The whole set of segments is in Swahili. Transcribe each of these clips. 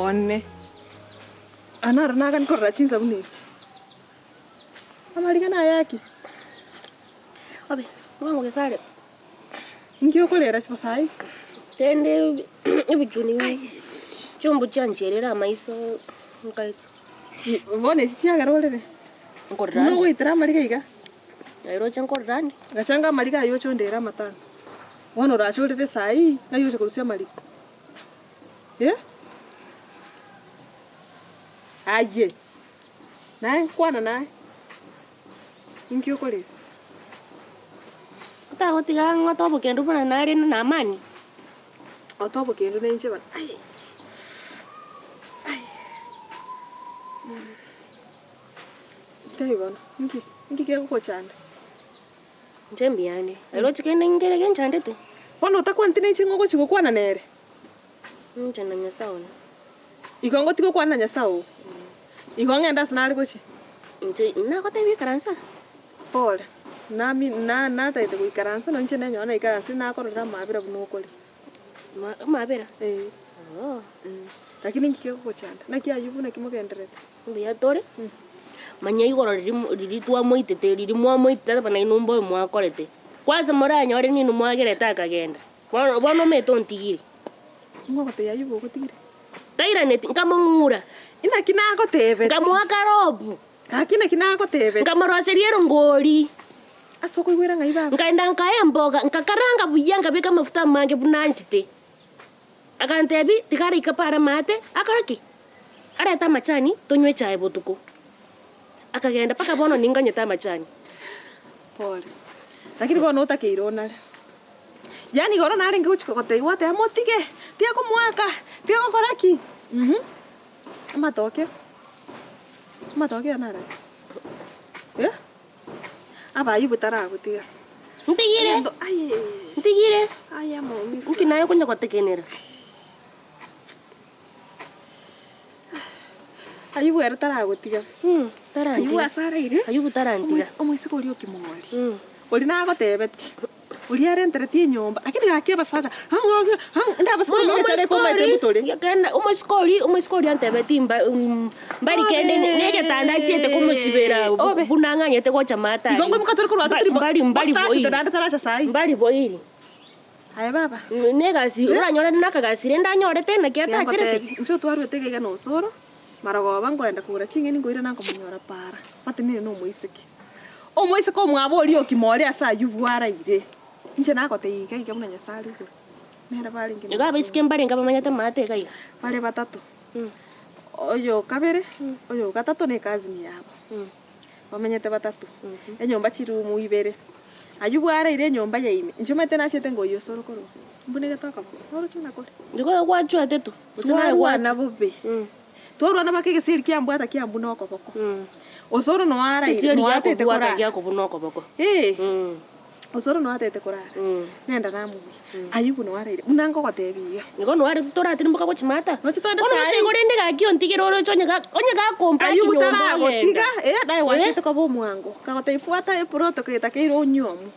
one. Anar nakan korra chin sabuni. Amari kana yaki. Abi, wangu kesare. Ngio kolera chipasai. Tende ibijuni. Chumbu chancherera maiso ngai. Bone sitia garolere. Nkorrani. No witira marika iga. Airo chankorrani. Gachanga marika yo chondera matano. Wono rachorere sai na yo chikurusia marika. Yeah? Aye. Nae kwana nae. Ngio kolera. Kuta hotiga ngotobo kendu bana nare na amani. Otobo kendu na inche bana. Ai. Taiwana. Ngi kego kochanda. Njembiane. Airo chikende ngere genchandete. Wono utakwantine inche ngoko chiko kwana nere. Nchana nyasaona. Ikongo tiko kwana nyasao. Ikongo enda sanali kochi. Nje na kote wi karansa. Pole. Nami na taite ku karansa no nche nyona ikaransa na korora mabira buno kole. Mabira. Oh. Lakini ngike kochanda. Nakia yubu na kimogenderete. Mbiya tore. Manya igoro riri twa moitete riri mwa moitete bana inumbo mwa korete. Kwanza mora nyore ni numwa gereta akagenda. Bono meto ntigire. Ngoko te yubu gotigire. Taira neti nkamungura. Ina kinako tebe. Nkamwa karobu. Kakina kinako tebe. Nkamaroseriero ngori. Asoko igwera ngai baba. Nkaenda nkaya mboga nkakaranga buyanga beka mafuta mange bunanchite. Akantebi tikara ikapara mate akaraki. Areta machani tonywe chai botuko. Akagenda paka bono ninganyeta machani. Pole. Lakini bono utakeiro nale. Yani goro nale nguchikokote iwate amotige. Tia kumwaka. Tia koraki. Amatoke. Amatoke anara. Yeah? Aba yubutara gutiga. Ntigire. Aye. Ntigire. Aya momi. Ukinayo kunya kwatekenera. Ayubu era tara gutiga. Taranti. Ayubu asara ire. Ayubu taranti. Omoisiko uri okimori. Uri na gotebeti. Uri are entereti nyomba. Akini gakia basaja. Ndabasiko mechare ko mete mutore. Yakenda umosikori antebeti mbari kende negetanda chete kumusibera bunanganyete ko chamata. Igongo mukatori ko rwata turi mbari boyi. Tara sai. Mbari boyi. Aya baba. Negasi uranyore nakagasire ndanyorete nakiata chirete. Ncho twaru tegega no soro. Marago bango enda kura chingeni ngoira nango munyora para. Matinire no muisiki. O muisiki omwabori okimori asa yubuara ire. Nje nako teiga iga muna nyasari ko. Nera bali ngene. Ega bisike mbari ngaba manyata mate kai. Bale batatu. Oyo kabere, oyo gatatu ne kazi ni yabo. Bamenyete batatu. Enyomba chirumu ibere. Ayubuara ire nyomba yaime. Njomete na chete ngoyo soro koro. Mbune gataka ko. Oro chuna ko. Ndiko kwachwa tetu. Usina wana bobe. Toro na bakege siri kiambu ata kiambu no koboko. Osoro no ara ire no atete kora. Yako buno koboko. Osoro no atete kora. Nenda namu. Ayubu no ara ire. Unango gotebiya. Niko no ara tutora ati mboka ko chimata. No chitonda sai. Ono se gorende ga kio ntigiro ro onye ga kompa ki. Ayubu tara gotiga. Dai wachete ko bo mwango. Kagote ifuata e proto ke takeiro nyomu.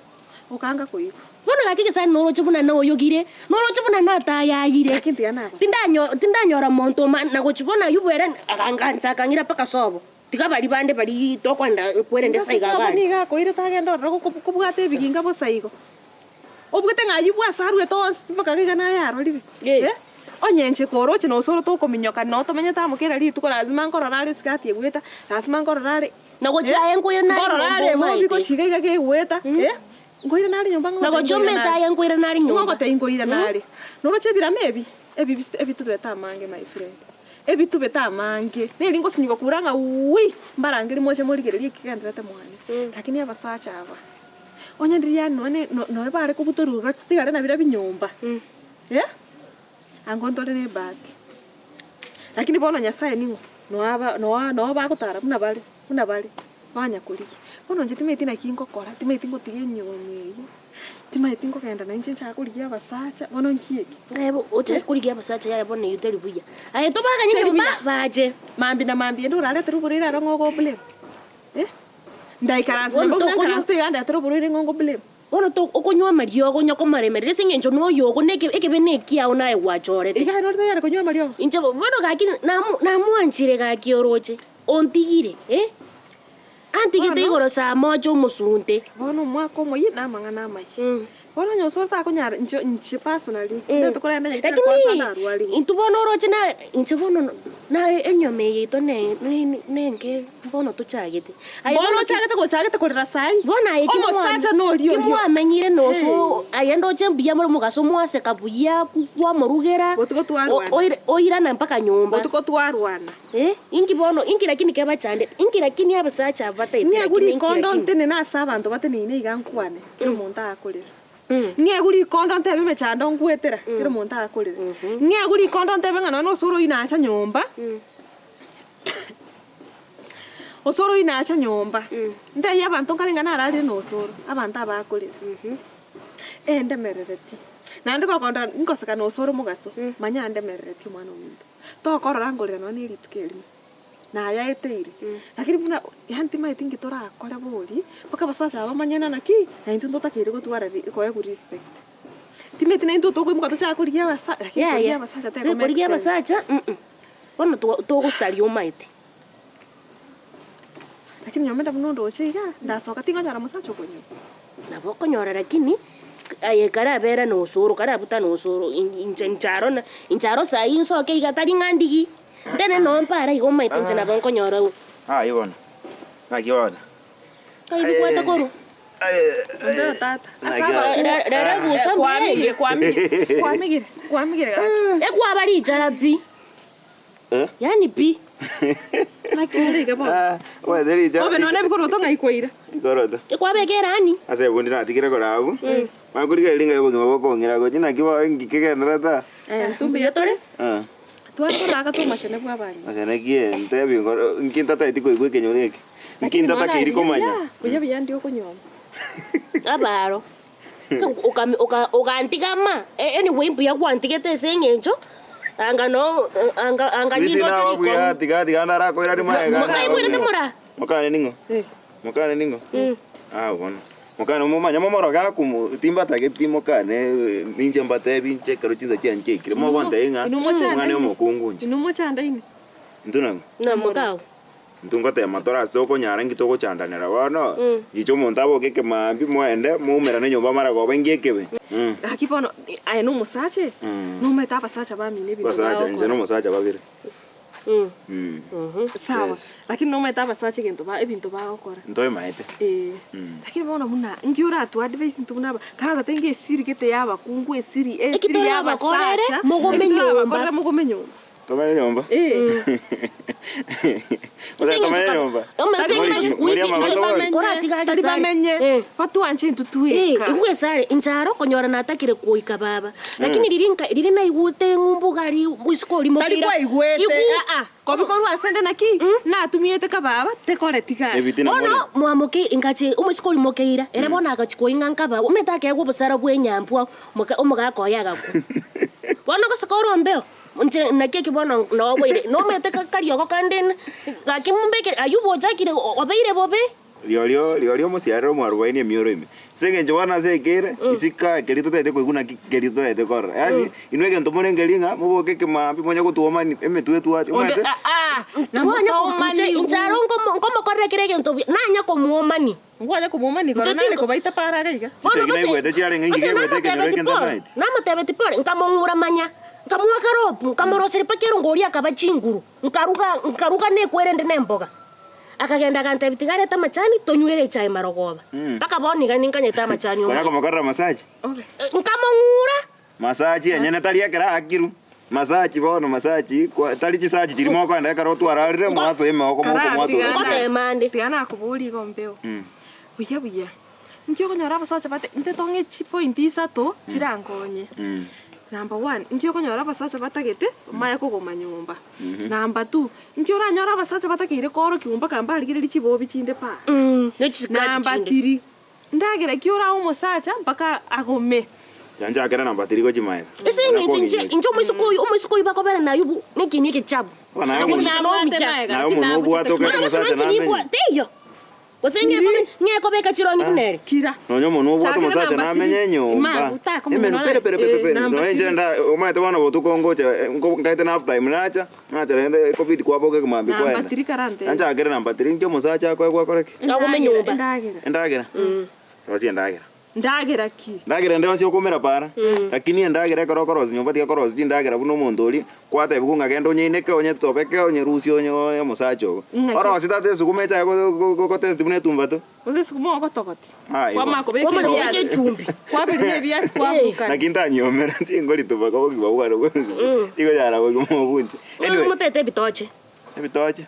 Okanga koibu. Bono gakike sana noro chibuna na oyogire. Noro chibuna na tayayire. Kinti anako. Tindanyora monto na gochibona yubwera akanganza kangira paka sobo. Tiga bali bande bali tokwanda kwerende saiga ga. Ni ga koire tagenda ro kubwate biginga bo saigo. Obwete ngayibwa sarwe to paka ga na yaro rire. Onyenche koro chino soro to kominyoka no to menyata mukera ri tukora lazima nkorora ri skati egweta lazima nkorora ri na gocha yengo yana nkorora mo biko chiga ke gweta ngoira nari nyomba ngo nago chometa ya ngoira nari nyomba ngo te ngoira nari noro chebira mebi ebi tutweta mange my friend ebi tubeta mange ne lingo siniko kuranga ui mbarangiri moche morigererie kigendete mwane lakini abasacha aba onye ndiria no bare kubutoruga tigare na bira binyomba angontore ne bati lakini bono nyasaye ningo no ba gutara muna bali banya kuri bono nje timeti na kingo kora timeti ngo tige nyomi timeti ngo kenda na nje cha kuri ya basacha bono nkieki ebo oche kuri ya basacha ya bono yuteri buya aye to baga nyingi baje mambi ndo rale tru burira rongo go blem ndaikaransa ngo nkaransa ya nda tru burira ngo blem Bono to okonywa mario gonya ko maremere singenjo no yo go neke ekebene kiao nae gwachorete. Iga no tayari konywa mario. Inche bono gaki na mwanchire gaki oroche. Ontigire, Antigite igoro saa moja umusunte. Bono mwako mo yina mangana mai. Bono nyoso ta kunyara nchi personally. Ndeto kora na yita kwa sana ruali. Intu bono oroche na inche bono na enyome yito nenge bono tuchagete. Bono chagete korera sai. Bona Omo sacha no rio. Kimu amenyire no so ayendo chembia mo mugaso mwase kabuya kwa morugera. Botuko twarwana. Oira na mpaka nyumba. Botuko twarwana. Inki bono inki lakini keba chande. Inki lakini aba sacha bata ipia. Ni aguri kondo ntene na saba ndo bate ni igankwane. Kero monta akorera. Nge guri kondo ntebe mechando ngwetera kero monta akorera. Nge guri kondo ntebe ngano no soro inacha nyumba. Osoro inacha nyumba. Nde yabantu kalingana arari no soro. Abantu abakorera. Ende merereti. Nandi ko kondo nkosaka no soro mugaso. Manya ende merereti mwana omuntu. To korora ngorera no ni ritukeri. Na yaeteire. Lakini muna yanti mai tingi tora akora bori. Paka basasa abamanyana naki. Na intu ndotakire gutwara ko ya respect. Timeti na intu to ko mugato cha kuriya basa. Lakini kuriya basasa te ko kuriya basacha. Bono to gusario maite. Lakini nyomenda munondo chiga ndasoka tinga nyara musacho konyo. Nabo konyora lakini aye kara bera no soro kara buta no soro incharo sa inso ke igatari ngandigi. Tene no mpara igoma itinje na banko nyora u. Ibona. Akiona. Kai kwata koru. Ndio tata. Asaba rara busa kwamigire. Kwa bari jarabi. Yani pi. Nakiri gabo. Wa deri ja. Obe no ne bikoro to ngai koira. Ikoroda. Kwa begerani. Ase bundi na tikire korabu. Makuriga linga yobo ngabo kongera go jina kiwa ngikeke ndarata. Tumbi yatore. Tuanto raga to mashene bwa bani. Mashene kie ntebi ngoro nkinta ta itiko igwe kenyoreke. Nkinta ta kiri komanya. Kuya byandi okonyoma. Abaro. Ogantigama. Anyway mbuya kwantigete sengenjo. Anga nyimbo chiko. Sisi tiga ndara ko irari maega. Mukai mwere temura. Mukane ningo. Mukane ningo. Bona. Mukane mumanya momoro gaku timba tageti mukane ninje mbate binche karo chinza chianje kire mo gwanta inga. Mukane omukungunje. Inumo chanda ine. Nduna. Na mukao. Ndunga te matora stoko nyara ngitoko chandanera wano. Gicho montabo keke mambi mwende mumera ne nyomba mara go bengekebe. Akipono aya no musache. No meta pasacha ba mine bi. Pasacha nje no musacha babire. Sawa. Lakini no meta pasache gento ba ebinto ba okora. Ndoe maete. Lakini bona muna ngiura tu advice ntu muna kana tenge siri kete yaba kungu esiri siri yaba sacha. Mogomenyo. Toma nyomba. Oza toma nyomba. Tari bamenye. Watu anche ntutueka. Iwe sare incharo konyora natakire kuika baba. Lakini lirina igute ngumbugari muskoli mokira. Tari kwa igwete. Kobikoru asende naki na tumiete ka baba tekore tika. Ono mwamoke ingache umuskoli mokira. Ere bona agachiko inganka baba. Umetake yagwo busara bwe nyampwa umuga koyaga ku. Bona ko sakoro mbeo. Unche nakeki bona no wire no mete kakariyo ko kanden gakimumbeke ayubo jakire obeire bobe Lio musiaro mwarwaini emioro ime. Senge njwana sekere isika kerito tete kwiguna kerito tete kor. Yani inwege ntomone ngelinga muboke kema monya kutuomani emetue tuati. Namanya komani incharo ngomo korre kirege ntobi nanya komuomani. Ngoja komuomani kor nani ko baita para gaiga. Bona bose kwete chiare ngi kwete kenore kentamait. Namotebe tipore nkamongura manya. Nkamuwa karopu nkamorosere pakero ngoria kabachinguru. Nkaruka ne kwerende nemboga. Akagenda kante bitigare ta machani tonywere chai marogoba. Paka boni gani nkanyeta machani. Bana komakarra masaji. Nkamongura. Masaji anyana talia kera akiru. Masaji bono masaji kwa tali chisaji chirimo kwa ndaka rotu ararire mwazo eme oko moko mwato. Kote mande. Tiana kubuli gombeo. Buya. Nkyo konyora basacha bate ntetonge point isato chirangonye. Number 1, nkyo konyora basacha batagete maya kugoma nyumba. Number 2, nkyo ranyora basacha batakire koro kiumba kamba aligire chibobi chinde pa. Number 3, ndagere kyora umusacha mpaka agome. Janja akera number 3 ko chimaye. Ese injo umusukuyu bakobera na yubu niki chabu. Na umuntu obwato kete musacha na. Teyo. Kosenge ngeko beka chirongi kunere. Kira. No nyomo no bwato musacha na menye nyumba. Emenu pere. No enjenda umaite wana botuko ngoche ngaite na after time nacha rende covid kwa boke kumambi kwenda. Namba 3 karante. Anja agere namba 3 njo musacha kwa koreke. Ngako nyumba. Endagera. Rosi endagera. Ndagera ki. Ndagera ndio sio kumera para. Lakini endagera korokoro nyumba tia korosi ndagera buno mondoli kwata ibunga gendo nyineke onye topeke onye rusi onye musacho. Ora sitate sukumecha ko test bune tumbato. Uze sukuma okotokoti. Kwa mako beke biasi. Kwa beke biasi kwa buka. Na kinta nyomera ngoli tuba ko kiba ugaro ko. Iko yara ko mo bunje. Anyway, mutete bitoche. Bitoche.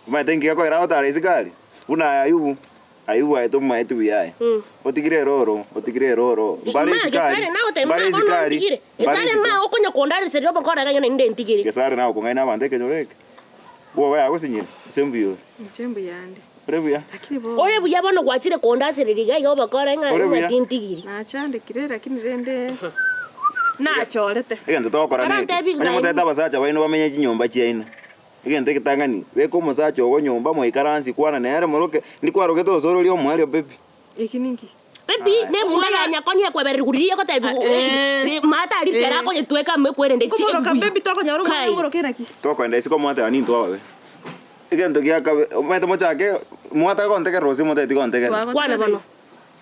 Ma tengi ko era otare isikali. Una ayubu aito maitu biyaye. Otigire roro. Bale isikali. Bale isikali. Isale ma okonya kondari serio bakora ganyo ninde ntigire. Kesare na ko ngaina bande kenyoreke. Wo wa gusinyira. Sembio. Mchembu yande. Rebuya. Ore buya bono gwachire kondasi ririga yo bakora nga tintigiri. Na chande kire lakini rende na chorete. Igende tokora niki. Anya muteta basacha baino bamenye chinyomba chiaina. Igende kitangani. Weko musacha ogo nyomba mo ikaransi kwana nere muroke ndikwaroke to zoro lyo mwali bebi. Ikiningi. Bebi ne mwala nyakonia kwa beriguriye ko tabi. Mata ari tera ko yetweka mekwerende chi. Ko ka bebi toko nyaro ko ngoro kena ki. Toko enda isiko mwata ani ntwa wewe. Igende kiaka mwete mochake mwata ko nteke rosi mwata tiko nteke. Kwana bono.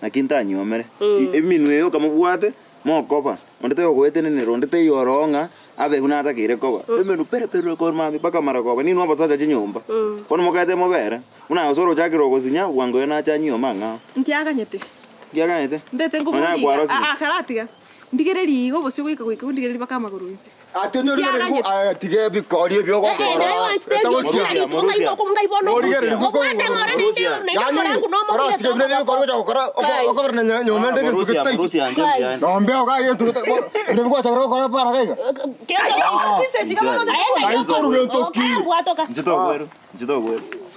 Na kinta nyomere. Eminwe yo kamubwate mokoba. Ondete yo gwete ne rondete yo ronga abe kunata kire koba. Emenu pere ko mami paka marakoba ni nwaba sacha chinyomba. Kono mokate mobere. Una osoro chakiro gosinya wango na cha nyoma nga. Ntiaganyete. Ntiaganyete. Ndete ngo karatiga. Ndigere ligo bosyo gwika gwika ndigere baka maguru inse. Atenyo ri tige bikori byo ko kora.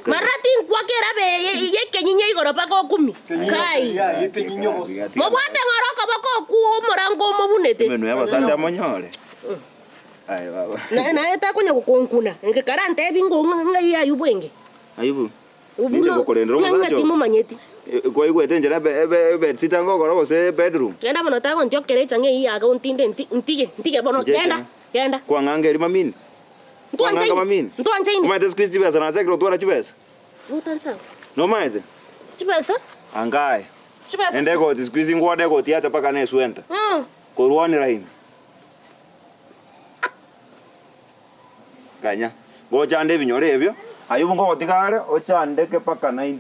Maratin kwakera be yekenyinye igoro pako 10. Kai. Mobwate ngoroko bako ku morango mobunete. Menu ya basacha monyore. Ai baba. Na eta kunya kukonkuna. Nge karante bingo ngai ayubwenge. Ayubu. Ubuno kolendro musacho. Ngati mumanyeti. Kwa hiyo tenjera be sitango koro gose bedroom. Kenda bono ta gonjo kere change iya ga untinde ntige bono kenda. Kwa ngangeri mamini. Nganga mamini. Ntuanje ini. Umaite squeeze pesa na sekro twara chipesa. Utansa. No maite. Chipesa? Angai. Chipesa. Ende ko squeeze ngwade ko tiata paka ne swenta. Ko ruani rain. Kanya. Go chande binyore ebyo. Ayubu ngo tikare o chande ke paka 90.